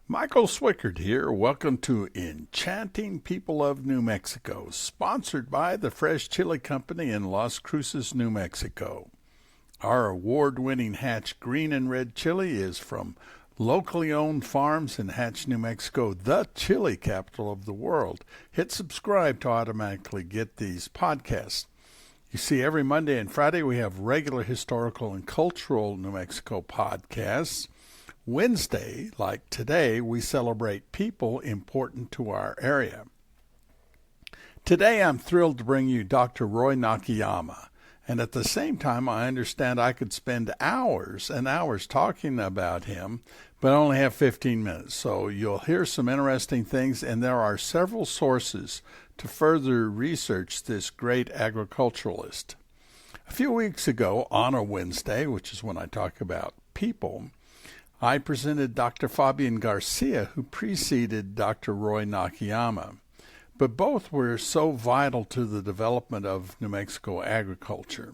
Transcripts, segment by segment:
Michael Swickard here. Welcome to Enchanting People of New Mexico, sponsored by the Fresh Chili Company in Las Cruces, New Mexico. Our award-winning Hatch green and red chili is from locally owned farms in Hatch, New Mexico, the chili capital of the world. Hit subscribe to automatically get these podcasts. You see, every Monday and Friday we have regular historical and cultural New Mexico podcasts. Wednesday, like today, we celebrate people important to our area. Today, I'm thrilled to bring you Dr. Roy Nakayama, and at the same time, I understand I could spend hours and hours talking about him, but only have 15 minutes. So you'll hear some interesting things, and there are several sources to further research this great agriculturalist. A few weeks ago, on a Wednesday, which is when I talk about people, I presented Dr. Fabian Garcia, who preceded Dr. Roy Nakayama, but both were so vital to the development of New Mexico agriculture.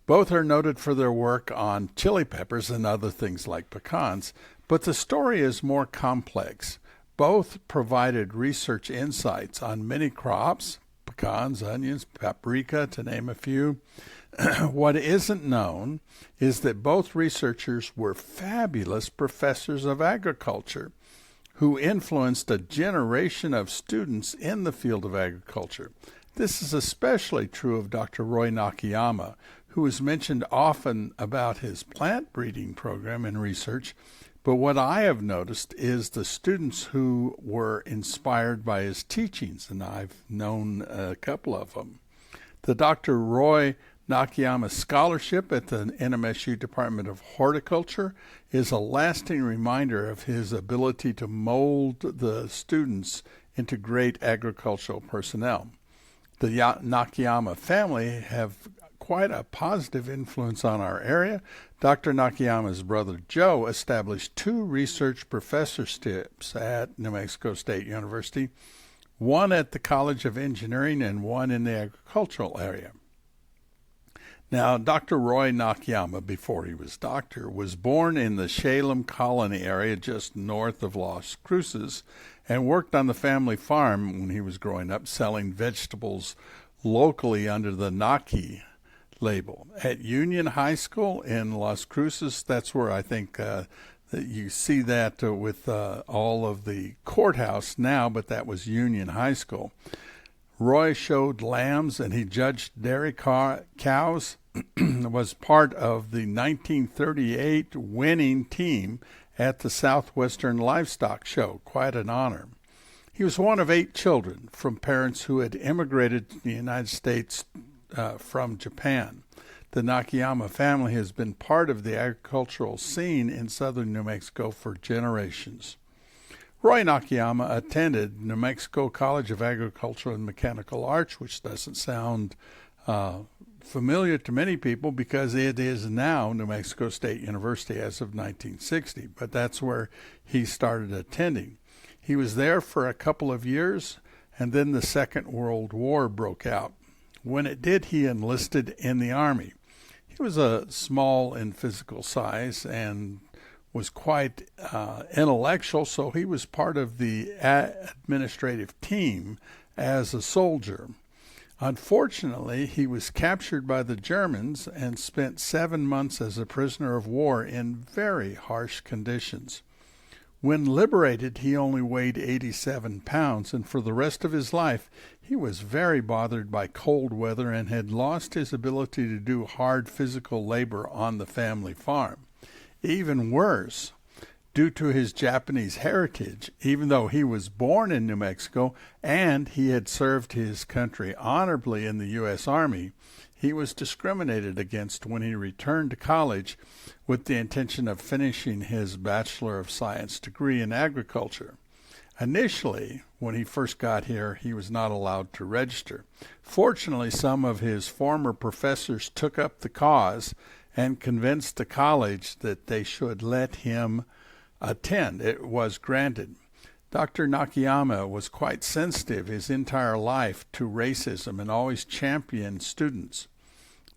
Both are noted for their work on chili peppers and other things like pecans, but the story is more complex. Both provided research insights on many crops, pecans, onions, paprika, to name a few. What isn't known is that both researchers were fabulous professors of agriculture who influenced a generation of students in the field of agriculture. This is especially true of Dr. Roy Nakayama, who is mentioned often about his plant breeding program and research, but what I have noticed is the students who were inspired by his teachings, and I've known a couple of them. The Dr. Roy Nakayama Scholarship at the NMSU Department of Horticulture is a lasting reminder of his ability to mold the students into great agricultural personnel. The Nakayama family have quite a positive influence on our area. Dr. Nakayama's brother Joe established 2 research professorships at New Mexico State University, one at the College of Engineering and one in the agricultural area. Now, Dr. Roy Nakayama, before he was doctor, was born in the Salem Colony area just north of Las Cruces and worked on the family farm when he was growing up, selling vegetables locally under the Naki label. At Union High School in Las Cruces, that's where I think that you see that with all of the courthouse now, but that was Union High School. Roy showed lambs and he judged dairy cows, was part of the 1938 winning team at the Southwestern Livestock Show. Quite an honor. He was one of 8 children from parents who had immigrated to the United States from Japan. The Nakayama family has been part of the agricultural scene in southern New Mexico for generations. Roy Nakayama attended New Mexico College of Agricultural and Mechanical Arts, which doesn't sound familiar to many people because it is now New Mexico State University as of 1960, but that's where he started attending. He was there for a couple of years, and then the Second World War broke out. When it did, he enlisted in the Army. He was a small in physical size and was quite intellectual, so he was part of the administrative team as a soldier. Unfortunately, he was captured by the Germans and spent 7 months as a prisoner of war in very harsh conditions. When liberated, he only weighed 87 pounds, and for the rest of his life, he was very bothered by cold weather and had lost his ability to do hard physical labor on the family farm. Even worse, due to his Japanese heritage, even though he was born in New Mexico and he had served his country honorably in the U.S. Army, he was discriminated against when he returned to college with the intention of finishing his Bachelor of Science degree in agriculture. Initially, when he first got here, he was not allowed to register. Fortunately, some of his former professors took up the cause and convinced the college that they should let him attend. It was granted. Dr. Nakayama was quite sensitive his entire life to racism and always championed students.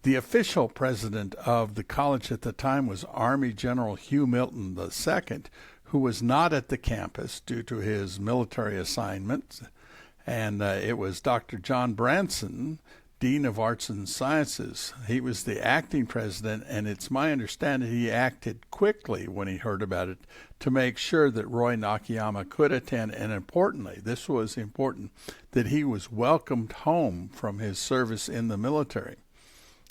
The official president of the college at the time was Army General Hugh Milton II, who was not at the campus due to his military assignments, and it was Dr. John Branson, Dean of Arts and Sciences. He was the acting president, and it's my understanding he acted quickly when he heard about it to make sure that Roy Nakayama could attend, and importantly, this was important, that he was welcomed home from his service in the military.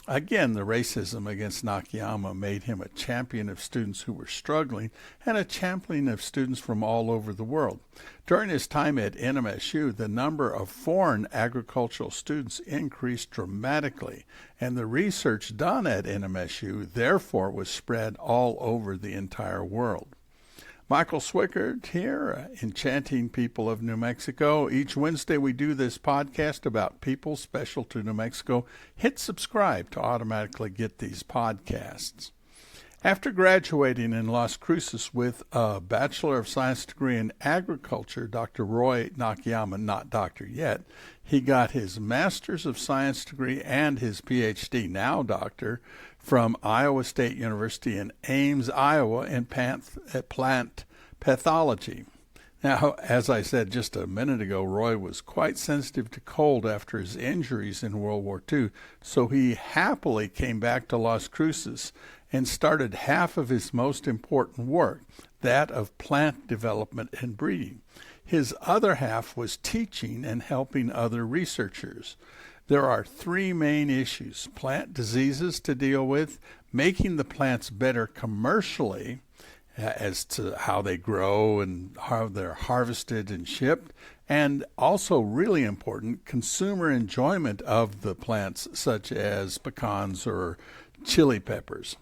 Again, the racism against Nakayama made him a champion of students who were struggling and a champion of students from all over the world. During his time at NMSU, the number of foreign agricultural students increased dramatically, and the research done at NMSU therefore was spread all over the entire world. Michael Swickard here, Enchanting People of New Mexico. Each Wednesday we do this podcast about people special to New Mexico. Hit subscribe to automatically get these podcasts. After graduating in Las Cruces with a Bachelor of Science degree in agriculture, Dr. Roy Nakayama, not doctor yet, he got his Master's of Science degree and his PhD, now doctor, from Iowa State University in Ames, Iowa, in plant pathology. Now, as I said just a minute ago, Roy was quite sensitive to cold after his injuries in World War II, so he happily came back to Las Cruces and started half of his most important work, that of plant development and breeding. His other half was teaching and helping other researchers. There are three main issues: plant diseases to deal with, making the plants better commercially as to how they grow and how they're harvested and shipped, and also really important, consumer enjoyment of the plants such as pecans or chili peppers.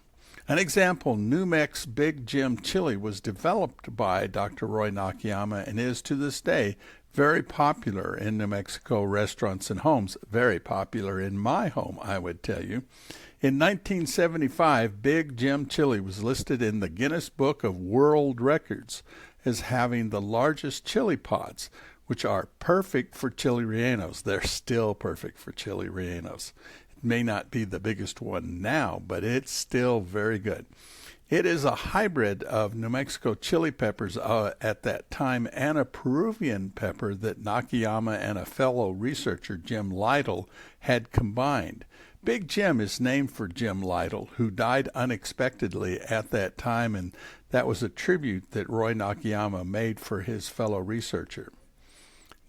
An example, New Mex Big Jim chili was developed by Dr. Roy Nakayama and is to this day very popular in New Mexico restaurants and homes, very popular in my home, I would tell you. In 1975, Big Jim chili was listed in the Guinness Book of World Records as having the largest chili pods, which are perfect for chili rellenos. They're still perfect for chili rellenos. It may not be the biggest one now, but it's still very good. It is a hybrid of New Mexico chili peppers at that time and a Peruvian pepper that Nakayama and a fellow researcher, Jim Lytle, had combined. Big Jim is named for Jim Lytle, who died unexpectedly at that time, and that was a tribute that Roy Nakayama made for his fellow researcher.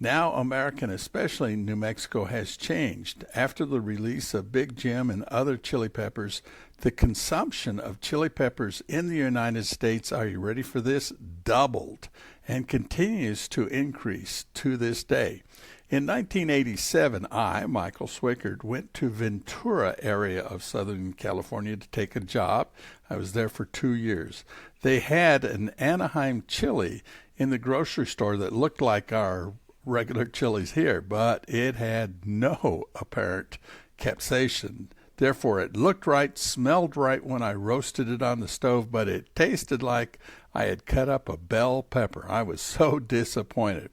Now, America, and especially New Mexico, has changed. After the release of Big Jim and other chili peppers, the consumption of chili peppers in the United States, are you ready for this, doubled and continues to increase to this day. In 1987, I, Michael Swickard, went to Ventura area of Southern California to take a job. I was there for 2 years. They had an Anaheim chili in the grocery store that looked like our regular chilies here, but it had no apparent capsaicin. Therefore, it looked right, smelled right when I roasted it on the stove, but it tasted like I had cut up a bell pepper. I was so disappointed.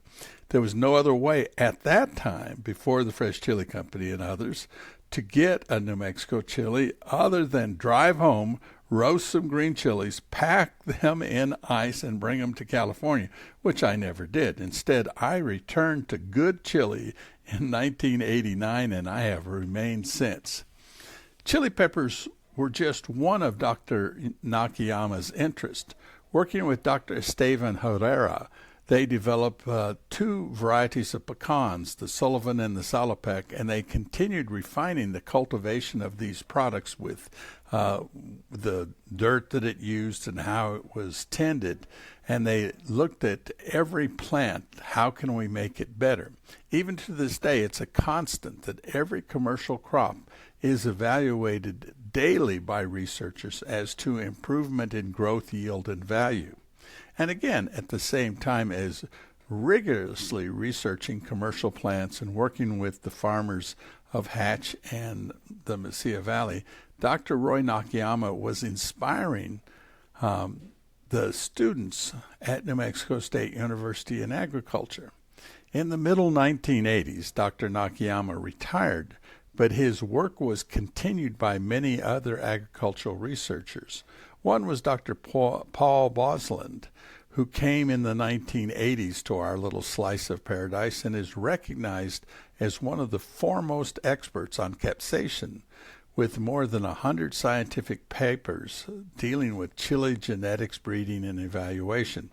There was no other way at that time, before the Fresh Chili Company and others, to get a New Mexico chili other than drive home, roast some green chilies, pack them in ice, and bring them to California, which I never did. Instead, I returned to good chili in 1989, and I have remained since. Chili peppers were just one of Dr. Nakayama's interests. Working with Dr. Esteban Herrera, they developed two varieties of pecans, the Sullivan and the Salopec, and they continued refining the cultivation of these products with the dirt that it used and how it was tended. And they looked at every plant, how can we make it better? Even to this day, it's a constant that every commercial crop is evaluated daily by researchers as to improvement in growth, yield, and value. And again, at the same time as rigorously researching commercial plants and working with the farmers of Hatch and the Mesilla Valley, Dr. Roy Nakayama was inspiring the students at New Mexico State University in agriculture. In the middle 1980s, Dr. Nakayama retired, but his work was continued by many other agricultural researchers. One was Dr. Paul Bosland, who came in the 1980s to our little slice of paradise and is recognized as one of the foremost experts on capsaicin, with more than 100 scientific papers dealing with chili genetics, breeding, and evaluation.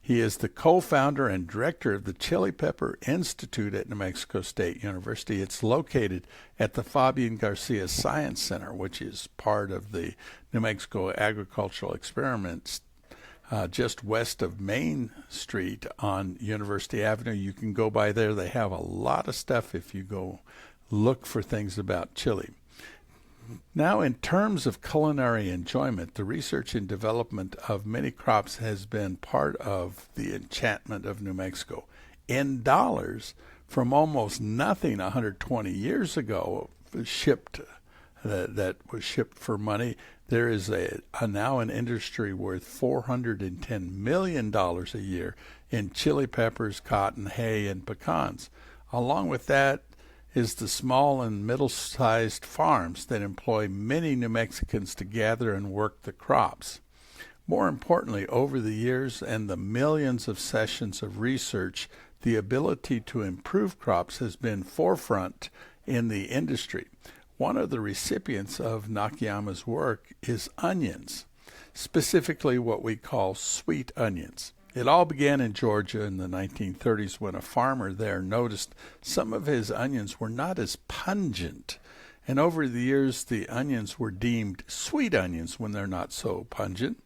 He is the co-founder and director of the Chili Pepper Institute at New Mexico State University. It's located at the Fabian Garcia Science Center, which is part of the New Mexico Agricultural Experiments, just west of Main Street on University Avenue. You can go by there. They have a lot of stuff if you go look for things about chili. Now, in terms of culinary enjoyment, the research and development of many crops has been part of the enchantment of New Mexico. In dollars, from almost nothing 120 years ago that was shipped for money, there is now an industry worth $410 million a year in chili peppers, cotton, hay, and pecans. Along with that is the small and middle-sized farms that employ many New Mexicans to gather and work the crops. More importantly, over the years and the millions of sessions of research, the ability to improve crops has been forefront in the industry. One of the recipients of Nakayama's work is onions, specifically what we call sweet onions. It all began in Georgia in the 1930s when a farmer there noticed some of his onions were not as pungent. And over the years, the onions were deemed sweet onions when they're not so pungent.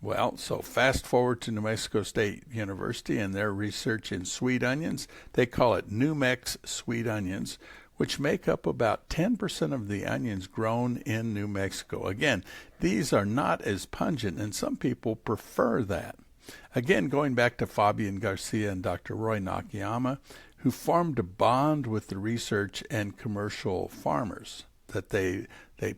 Well, so fast forward to New Mexico State University and their research in sweet onions. They call it New Mex sweet onions, which make up about 10% of the onions grown in New Mexico. Again, these are not as pungent, and some people prefer that. Again, going back to Fabian Garcia and Dr. Roy Nakayama, who formed a bond with the research and commercial farmers, that they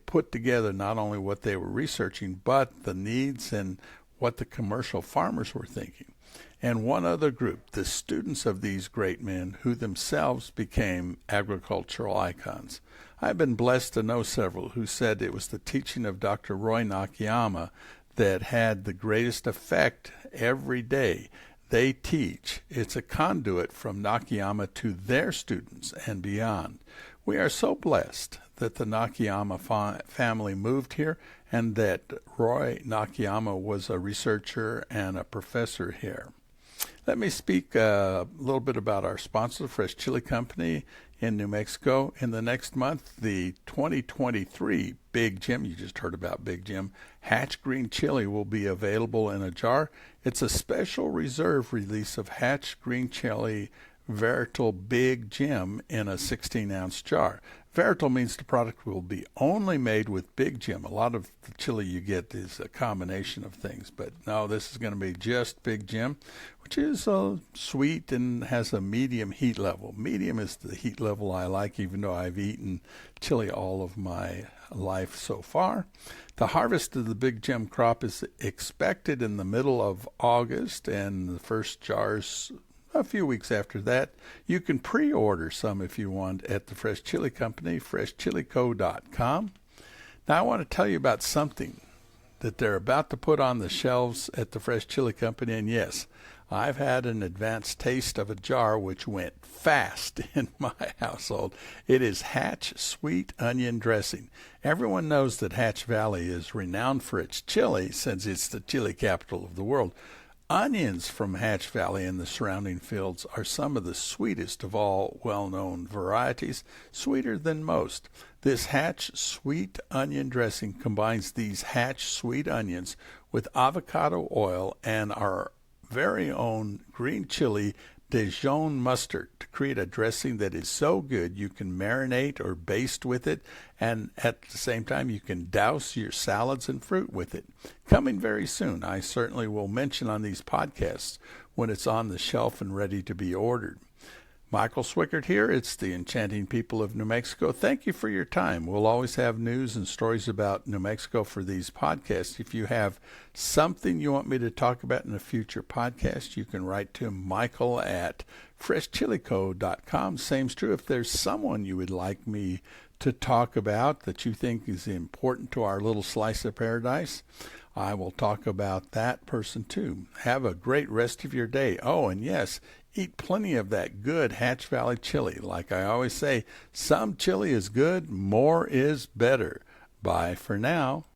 put together not only what they were researching, but the needs and what the commercial farmers were thinking. And one other group, the students of these great men, who themselves became agricultural icons. I've been blessed to know several who said it was the teaching of Dr. Roy Nakayama that had the greatest effect every day they teach. It's a conduit from Nakayama to their students and beyond. We are so blessed that the Nakayama family moved here and that Roy Nakayama was a researcher and a professor here. Let me speak a little bit about our sponsor, the Fresh Chili Company in New Mexico. In the next month, the 2023 Big Jim, you just heard about Big Jim, Hatch Green Chili will be available in a jar. It's a special reserve release of Hatch Green Chili Veritable Big Jim in a 16-ounce jar. Veritable means the product will be only made with Big Jim. A lot of the chili you get is a combination of things, but no, this is going to be just Big Jim, which is sweet and has a medium heat level. Medium is the heat level I like, even though I've eaten chili all of my life so far. The harvest of the Big Jim crop is expected in the middle of August, and the first jars a few weeks after that. You can pre-order some if you want at the Fresh Chili Company, freshchilico.com. Now I want to tell you about something that they're about to put on the shelves at the Fresh Chili Company. And yes, I've had an advanced taste of a jar which went fast in my household. It is Hatch Sweet Onion Dressing. Everyone knows that Hatch Valley is renowned for its chili since it's the chili capital of the world. Onions from Hatch Valley and the surrounding fields are some of the sweetest of all well-known varieties, sweeter than most. This Hatch Sweet Onion Dressing combines these Hatch Sweet Onions with avocado oil and our very own green chili Dijon mustard to create a dressing that is so good you can marinate or baste with it, and at the same time you can douse your salads and fruit with it. Coming very soon. I certainly will mention on these podcasts when it's on the shelf and ready to be ordered. Michael Swickert here. It's the Enchanting People of New Mexico. Thank you for your time. We'll always have news and stories about New Mexico for these podcasts. If you have something you want me to talk about in a future podcast, you can write to Michael at freshchilico.com. Same's true if there's someone you would like me to talk about that you think is important to our little slice of paradise. I will talk about that person too. Have a great rest of your day. Oh, and yes, eat plenty of that good Hatch Valley chili. Like I always say, some chili is good, more is better. Bye for now.